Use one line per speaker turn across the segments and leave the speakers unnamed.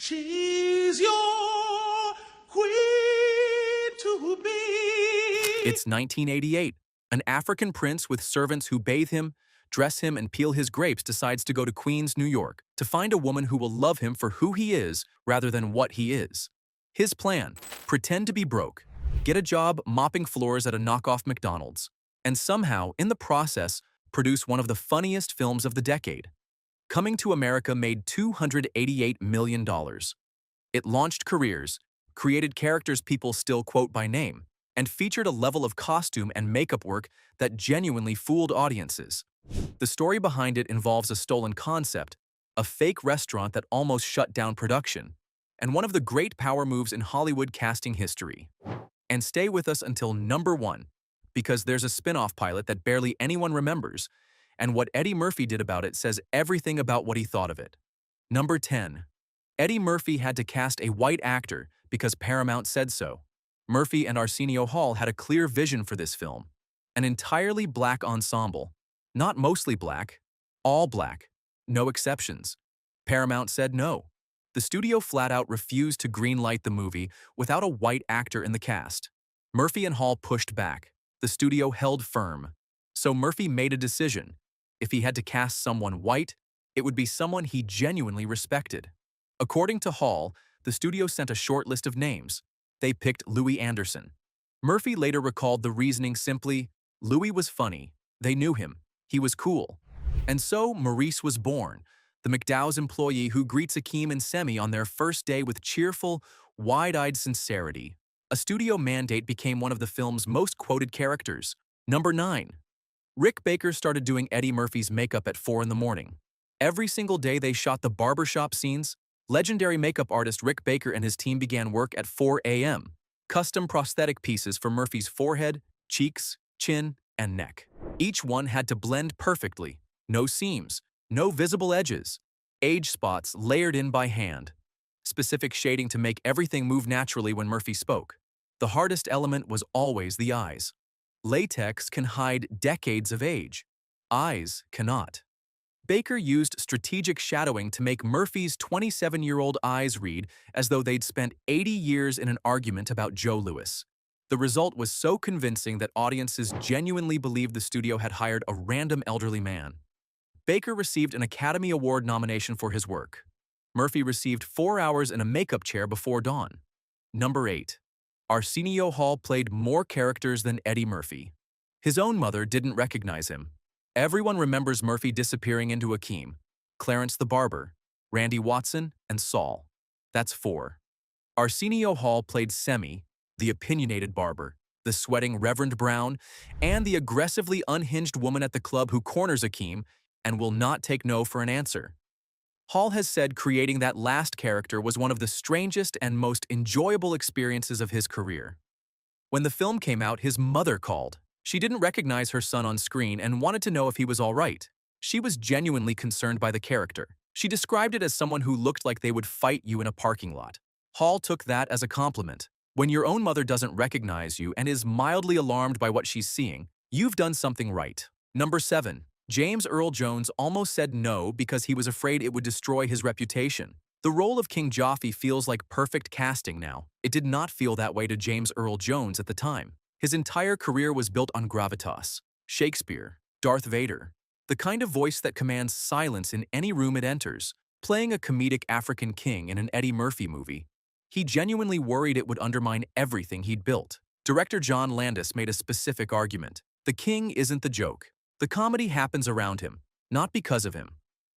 She's your queen to be.
It's 1988. An African prince with servants who bathe him, dress him, and peel his grapes decides to go to Queens, New York, to find a woman who will love him for who he is rather than what he is. His plan: pretend to be broke, get a job mopping floors at a knockoff McDonald's, and somehow, in the process, produce one of the funniest films of the decade. Coming to America made $288 million. It launched careers, created characters people still quote by name, and featured a level of costume and makeup work that genuinely fooled audiences. The story behind it involves a stolen concept, a fake restaurant that almost shut down production, and one of the great power moves in Hollywood casting history. And stay with us until number 1, because there's a spin-off pilot that barely anyone remembers, and what Eddie Murphy did about it says everything about what he thought of it. Number 10. Eddie Murphy had to cast a white actor because Paramount said so. Murphy and Arsenio Hall had a clear vision for this film. An entirely black ensemble. Not mostly black, all black. No exceptions. Paramount said no. The studio flat out refused to greenlight the movie without a white actor in the cast. Murphy and Hall pushed back. The studio held firm. So Murphy made a decision. If he had to cast someone white, it would be someone he genuinely respected. According to Hall, the studio sent a short list of names. They picked Louis Anderson. Murphy later recalled the reasoning simply: Louis was funny. They knew him. He was cool. And so Maurice was born, the McDowell's employee who greets Akeem and Semi on their first day with cheerful, wide-eyed sincerity. A studio mandate became one of the film's most quoted characters. Number 9. Rick Baker started doing Eddie Murphy's makeup at 4 in the morning. Every single day they shot the barbershop scenes, legendary makeup artist Rick Baker and his team began work at 4 a.m. Custom prosthetic pieces for Murphy's forehead, cheeks, chin, and neck. Each one had to blend perfectly. No seams, no visible edges. Age spots layered in by hand. Specific shading to make everything move naturally when Murphy spoke. The hardest element was always the eyes. Latex can hide decades of age. Eyes cannot. Baker used strategic shadowing to make Murphy's 27-year-old eyes read as though they'd spent 80 years in an argument about Joe Louis. The result was so convincing that audiences genuinely believed the studio had hired a random elderly man. Baker received an Academy Award nomination for his work. Murphy received 4 hours in a makeup chair before dawn. Number 8. Arsenio Hall played more characters than Eddie Murphy. His own mother didn't recognize him. Everyone remembers Murphy disappearing into Akeem, Clarence the Barber, Randy Watson, and Saul. That's 4. Arsenio Hall played Semi, the opinionated barber, the sweating Reverend Brown, and the aggressively unhinged woman at the club who corners Akeem and will not take no for an answer. Hall has said creating that last character was one of the strangest and most enjoyable experiences of his career. When the film came out, his mother called. She didn't recognize her son on screen and wanted to know if he was all right. She was genuinely concerned by the character. She described it as someone who looked like they would fight you in a parking lot. Hall took that as a compliment. When your own mother doesn't recognize you and is mildly alarmed by what she's seeing, you've done something right. Number 7. James Earl Jones almost said no because he was afraid it would destroy his reputation. The role of King Joffrey feels like perfect casting now. It did not feel that way to James Earl Jones at the time. His entire career was built on gravitas. Shakespeare, Darth Vader, the kind of voice that commands silence in any room it enters. Playing a comedic African king in an Eddie Murphy movie, he genuinely worried it would undermine everything he'd built. Director John Landis made a specific argument. The king isn't the joke. The comedy happens around him, not because of him.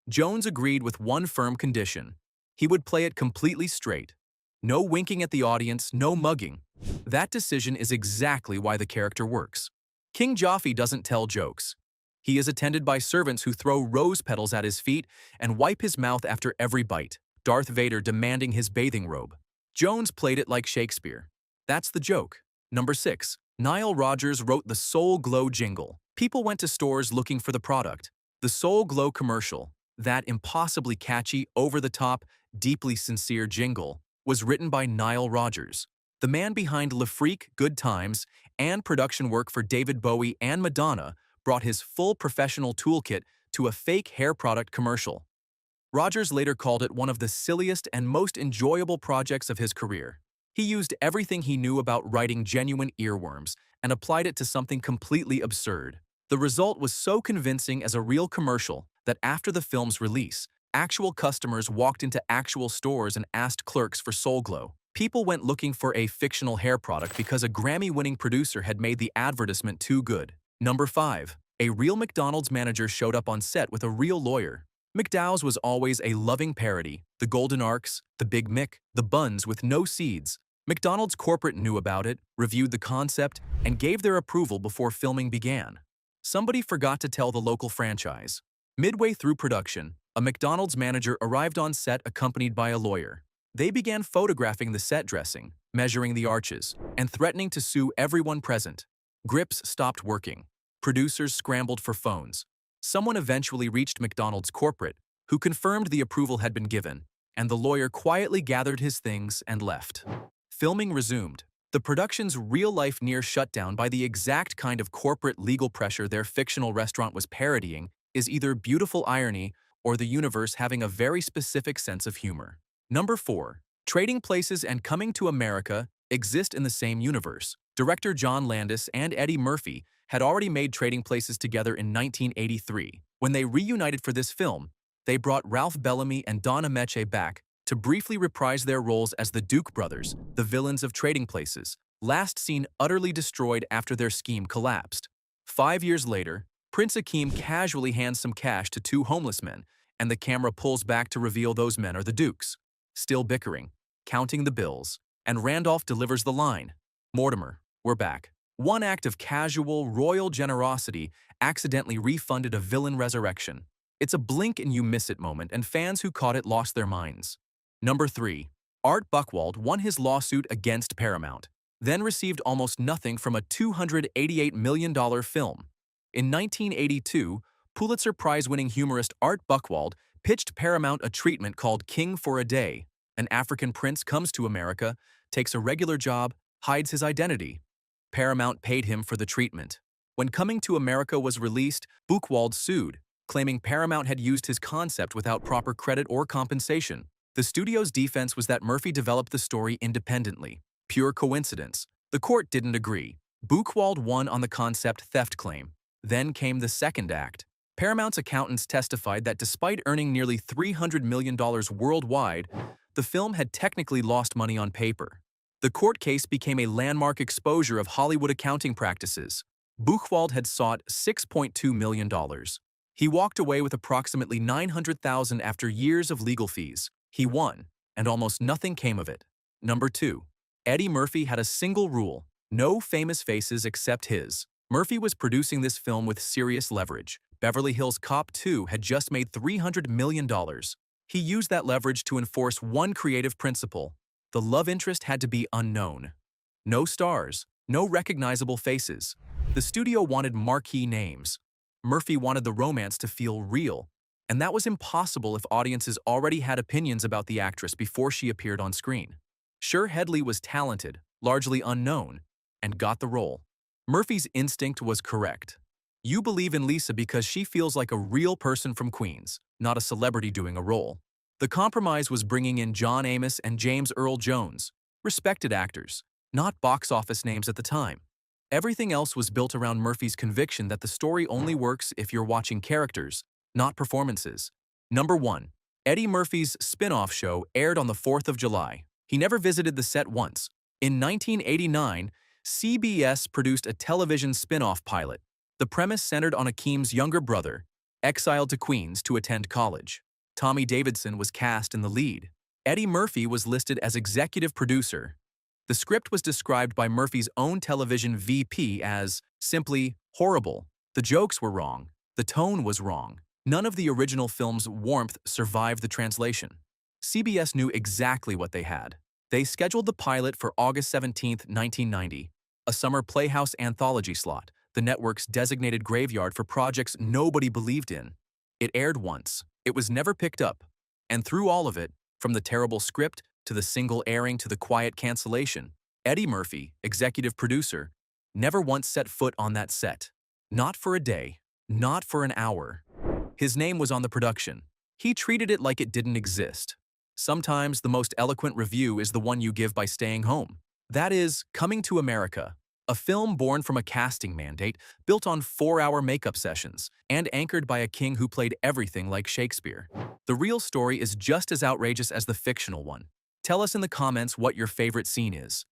Jones agreed with one firm condition. He would play it completely straight. No winking at the audience, no mugging. That decision is exactly why the character works. King Joffrey doesn't tell jokes. He is attended by servants who throw rose petals at his feet and wipe his mouth after every bite, Darth Vader demanding his bathing robe. Jones played it like Shakespeare. That's the joke. Number 6. Nile Rodgers wrote the Soul Glow jingle. People went to stores looking for the product. The Soul Glow commercial, that impossibly catchy, over-the-top, deeply sincere jingle, was written by Nile Rodgers, the man behind Le Freak, Good Times, and production work for David Bowie and Madonna. Brought his full professional toolkit to a fake hair product commercial. Rogers later called it one of the silliest and most enjoyable projects of his career. He used everything he knew about writing genuine earworms and applied it to something completely absurd. The result was so convincing as a real commercial that after the film's release, actual customers walked into actual stores and asked clerks for Soul Glow. People went looking for a fictional hair product because a Grammy-winning producer had made the advertisement too good. Number 5. A real McDonald's manager showed up on set with a real lawyer. McDowell's was always a loving parody, the Golden Arcs, the Big Mick, the buns with no seeds. McDonald's corporate knew about it, reviewed the concept, and gave their approval before filming began. Somebody forgot to tell the local franchise. Midway through production, a McDonald's manager arrived on set accompanied by a lawyer. They began photographing the set dressing, measuring the arches, and threatening to sue everyone present. Grips stopped working. Producers scrambled for phones. Someone eventually reached McDonald's corporate, who confirmed the approval had been given, and the lawyer quietly gathered his things and left. Filming resumed. The production's real-life near shutdown by the exact kind of corporate legal pressure their fictional restaurant was parodying is either beautiful irony or the universe having a very specific sense of humor. Number 4. Trading Places and Coming to America exist in the same universe. Director John Landis and Eddie Murphy had already made Trading Places together in 1983. When they reunited for this film, they brought Ralph Bellamy and Donna Meche back to briefly reprise their roles as the Duke brothers, the villains of Trading Places, last seen utterly destroyed after their scheme collapsed. 5 years later, Prince Akeem casually hands some cash to 2 homeless men, and the camera pulls back to reveal those men are the Dukes. Still bickering, counting the bills, and Randolph delivers the line, "Mortimer, we're back." One act of casual, royal generosity accidentally refunded a villain resurrection. It's a blink-and-you-miss-it moment, and fans who caught it lost their minds. Number 3. Art Buchwald won his lawsuit against Paramount, then received almost nothing from a $288 million film. In 1982, Pulitzer Prize-winning humorist Art Buchwald pitched Paramount a treatment called King for a Day. An African prince comes to America, takes a regular job, hides his identity. Paramount paid him for the treatment. When Coming to America was released, Buchwald sued, claiming Paramount had used his concept without proper credit or compensation. The studio's defense was that Murphy developed the story independently. Pure coincidence. The court didn't agree. Buchwald won on the concept theft claim. Then came the second act. Paramount's accountants testified that despite earning nearly $300 million worldwide, the film had technically lost money on paper. The court case became a landmark exposure of Hollywood accounting practices. Buchwald had sought $6.2 million. He walked away with approximately $900,000 after years of legal fees. He won, and almost nothing came of it. Number 2. Eddie Murphy had a single rule: no famous faces except his. Murphy was producing this film with serious leverage. Beverly Hills Cop 2 had just made $300 million. He used that leverage to enforce one creative principle: the love interest had to be unknown. No stars, no recognizable faces. The studio wanted marquee names. Murphy wanted the romance to feel real, and that was impossible if audiences already had opinions about the actress before she appeared on screen. Sure, Headley was talented, largely unknown, and got the role. Murphy's instinct was correct. You believe in Lisa because she feels like a real person from Queens, not a celebrity doing a role. The compromise was bringing in John Amos and James Earl Jones, respected actors, not box office names at the time. Everything else was built around Murphy's conviction that the story only works if you're watching characters, not performances. Number 1. Eddie Murphy's spin-off show aired on the 4th of July. He never visited the set once. In 1989, CBS produced a television spin-off pilot. The premise centered on Akeem's younger brother, exiled to Queens to attend college. Tommy Davidson was cast in the lead. Eddie Murphy was listed as executive producer. The script was described by Murphy's own television VP as simply horrible. The jokes were wrong. The tone was wrong. None of the original film's warmth survived the translation. CBS knew exactly what they had. They scheduled the pilot for August 17, 1990, a summer Playhouse anthology slot, the network's designated graveyard for projects nobody believed in. It aired once. It was never picked up. And through all of it, from the terrible script to the single airing to the quiet cancellation, Eddie Murphy, executive producer, never once set foot on that set. Not for a day. Not for an hour. His name was on the production. He treated it like it didn't exist. Sometimes the most eloquent review is the one you give by staying home. That is Coming to America, a film born from a casting mandate, built on 4-hour makeup sessions, and anchored by a king who played everything like Shakespeare. The real story is just as outrageous as the fictional one. Tell us in the comments what your favorite scene is.